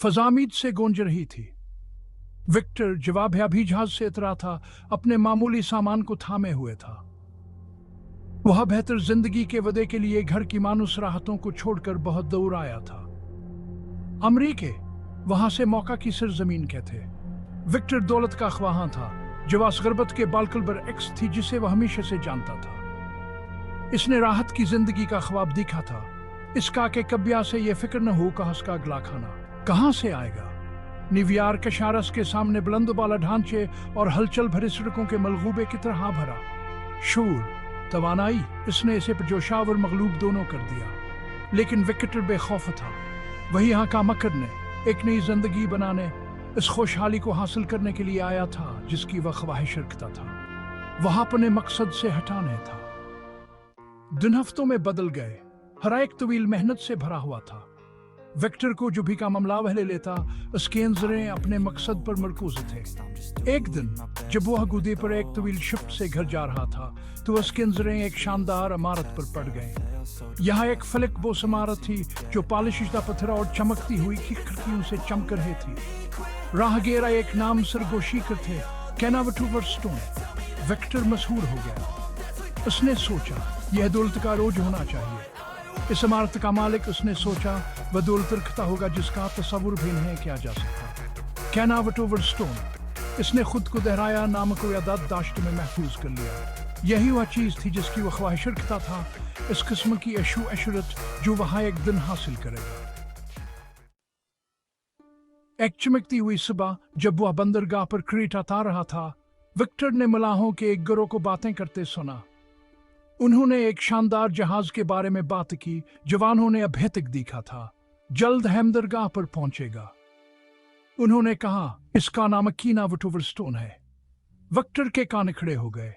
फजामीद से गूंज रही थी। विक्टर जवाब अभी जहाज से उतरा था, अपने मामूली सामान को थामे हुए था। वह बेहतर जिंदगी के वदे के लिए घर की मानुस राहतों को छोड़कर बहुत दूर आया था। अमरीके वहां से मौका की सरजमीन के थे। विक्टर दौलत का ख्वाहां था, जवास गुर्बत के बालकल बर एक्स थी जिसे वह हमेशा से जानता था। इसने राहत की जिंदगी का ख्वाब देखा था। इसका के कब्या से यह फिक्र न हो कहा उसका अगला खाना कहां से आएगा। न्यूयॉर्क शारस के सामने बुलंद बाला ढांचे और हलचल भरे सड़कों के मलगूबे की तरह भरा शूर तवानाई इसने इसे जोशावर मगलूब दोनों कर दिया। लेकिन विक्टर बेखौफ था। वही यहाँ काम करने, एक नई जिंदगी बनाने, इस खुशहाली को हासिल करने के लिए आया था जिसकी वह ख्वाहिश रखता था। वह अपने मकसद से हटाने था। दिन हफ्तों में बदल गए। हर एक तवील मेहनत से भरा हुआ था। विक्टर को जो भी का मामला वह ले लेता, उसके नजरें अपने मकसद पर मरकूज थे। एक दिन जब वह गुदे पर एक तवील शिफ्ट से घर जा रहा था तो उसके नजरें एक शानदार इमारत पर पड़ गए। यहाँ एक फलक बोस इमारत थी जो पॉलिशिदा पत्थर और चमकती हुई खिड़कियों से चमक रही थी। राहगीर एक नाम सरगोशी कर थे, केनावटूवर स्टोन। विक्टर मशहूर हो गया। उसने सोचा यह दौलत का रोज होना चाहिए। इस इमारत का मालिक उसने सोचा वह दौलत रखता होगा जिसका तस्वुर भी नहीं किया जा सकता। केनावटूवर स्टोन। इसने खुद को दोहराया, नाम को याददाश्त में महफूज कर लिया। यही वह चीज थी जिसकी वह ख्वाहिश रखता था, इस किस्म की अशरत जो वहां एक दिन हासिल करेगा। एक चमकती हुई सुबह जब वह बंदरगाह पर क्रीट आता रहा था, विक्टर ने मलाहों के एक गिरोह को बातें करते सुना। उन्होंने एक शानदार जहाज के बारे में बात की, जवानों ने अभी तक देखा था, जल्द हैमदरगाह पर पहुंचेगा। उन्होंने कहा इसका नाम केनावटूवर स्टोन है। विक्टर के कान खड़े हो गए।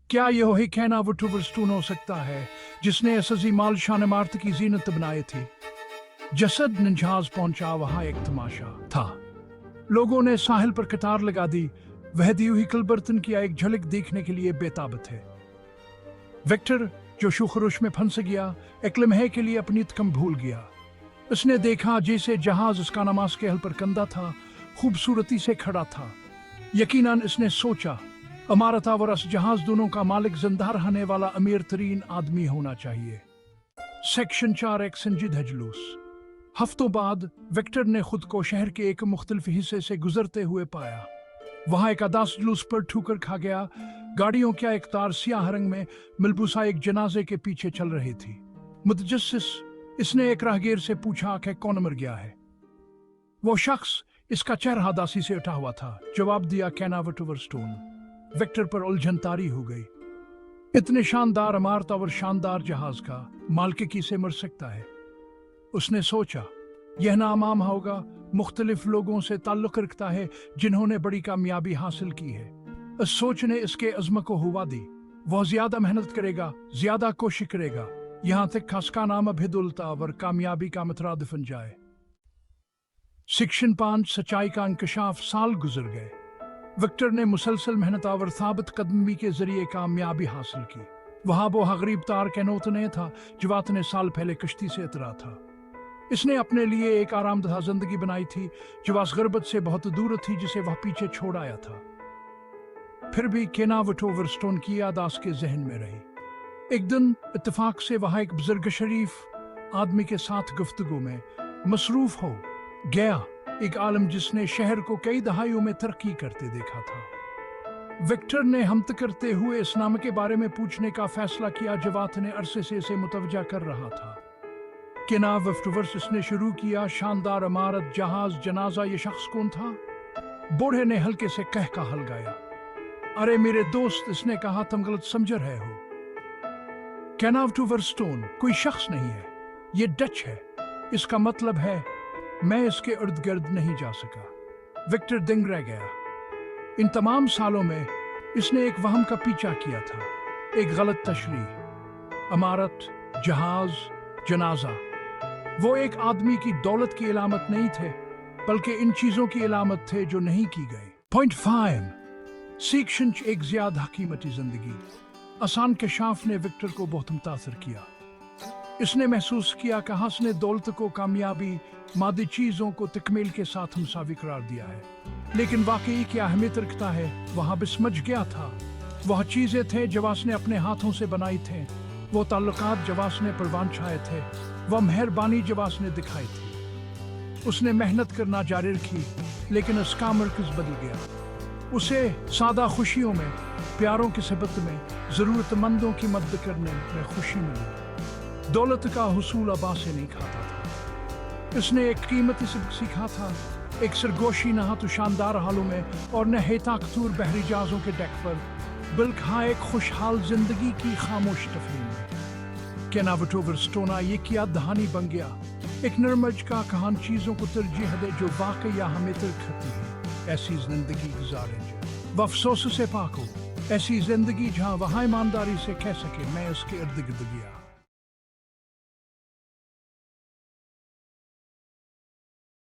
क्या यह ही केनावटूवर स्टोन हो सकता है जिसने असजी मालशान इमारत की जीनत बनाई थी? जसद जहाज पहुंचा, वहां एक तमाशा था। लोगों ने साहिल पर कतार लगा दी। वह दी हुई कलबर्तन की एक झलक देखने के लिए बेताब थे। विक्टर जो शुखरुश में फंस गया, एक लम्हे के लिए अपनी तकम भूल गया। उसने देखा जैसे जहाज उसका नमाज के हल पर कंधा था, खूबसूरती से खड़ा था। यकीनन इसने सोचा इमारत और इस जहाज दोनों का मालिक जिंदा रहने वाला अमीर तरीन आदमी होना चाहिए। सेक्शन 4 एक संजीदा जुलूस। हफ्तों बाद विक्टर ने खुद को शहर के एक मुख्तलिफ हिस्से से गुजरते हुए पाया। वहां एक अदास जुलूस पर ठुकर खा गया। गाड़ियों क्या एक तार सियाह रंग में मिलबूसा एक जनाजे के पीछे चल रही थी। मुतजस्सिस इसने एक राहगीर से पूछा कि कौन मर गया है। वो शख्स इसका चेहरा दासी से उठा हुआ था। जवाब दिया केनावटूवर स्टोन। विक्टर पर उलझन तारी हो गई। इतने शानदार इमारत और शानदार जहाज का मालिक किसे मर सकता है? उसने सोचा यह नाम आम होगा, मुख्तलिफ लोगों से ताल्लुक रखता है जिन्होंने बड़ी कामयाबी हासिल की है। इस सोच ने इसके अज़्म को हुआ दी। वह ज्यादा मेहनत करेगा, ज्यादा कोशिश करेगा, यहां तक खास का नाम अभिदुलता और कामयाबी का मतराद बन जाए। सेक्शन 5 सच्चाई का इंकशाफ। साल गुजर गए। विक्टर ने मुसलसल मेहनत और साबित कदमी के जरिए कामयाबी हासिल की। वहां वो गरीब तार के नोत नहीं था जो इतने साल पहले कश्ती से उतरा था। इसने अपने लिए एक आरामदह जिंदगी बनाई थी जो इस गुर्बत से बहुत दूर थी जिसे वह पीछे छोड़ आया था। फिर भी केनावटूवर स्टोन की याद उसके जहन में रही। एक दिन इत्तेफाक से वहां एक बुजुर्ग शरीफ आदमी के साथ गुफ्तगू में मसरूफ हो गया, एक आलम जिसने शहर को कई दहाइयों में तरक्की करते देखा था। विक्टर ने हमत करते हुए इस नाम के बारे में पूछने का फैसला किया। जवात ने अरसे से इसे मुतवज्जा कर रहा था। केनावटूवर ने शुरू किया। शानदार इमारत, जहाज, जनाजा, ये शख्स कौन था? बूढ़े ने हल्के से कह का हल गाया। अरे मेरे दोस्त, इसने कहा, तुम गलत समझ रहे हो। केनावटूवर स्टोन कोई शख्स नहीं है, ये डच है। इसका मतलब है मैं इसके इर्द गिर्द नहीं जा सका। विक्टर दंग रह गया। इन तमाम सालों में इसने एक वहम का पीछा किया था, एक गलत तशरीह। इमारत, जहाज, जनाजा, वो एक आदमी की दौलत की इलामत नहीं थे, बल्कि इन चीजों की इलामत थे जो नहीं की गई। पॉइंट 5 सेक्शन एक ज्यादा कीमती जिंदगी। आसान कशाफ ने विक्टर को बहुत मुतासर किया। اس نے محسوس کیا کہ حسن دولت کو کامیابی مادی چیزوں کو تکمیل کے ساتھ مساوی قرار دیا ہے، لیکن واقعی کیا اہمیت رکھتا ہے وہاں بھی سمجھ گیا تھا۔ وہ چیزیں تھے جو اس نے اپنے ہاتھوں سے بنائی تھے، وہ تعلقات جو اس نے پروان چھائے تھے، وہ مہربانی جو اس نے دکھائی تھی۔ اس نے محنت کرنا جاری رکھی، لیکن اس کا مرکز بدل گیا۔ اسے سادہ خوشیوں میں، پیاروں کی صحبت میں، ضرورت مندوں کی مدد کرنے میں خوشی ملی۔ دولت کا حصول ابا سے نہیں کھاتا تھا۔ اس نے ایک قیمتی سبق سیکھا تھا، ایک سرگوشی نہ تو شاندار حالوں میں اور نہ ہی طاقتور بحری جہازوں کے ڈیک پر، بلکہ ایک خوشحال زندگی کی خاموش تفریح میں۔ کیناوٹو سٹونا یہ کیا دہانی بن گیا، ایک نرمج کا کہان چیزوں کو ترجیح دے جو واقعی ہمیں ترکھتی ہے، ایسی زندگی گزاریں جو افسوس سے پاک ہو، ایسی زندگی جہاں وہاں ایمانداری سے کہہ سکے میں اس کے ارد گرد گیا۔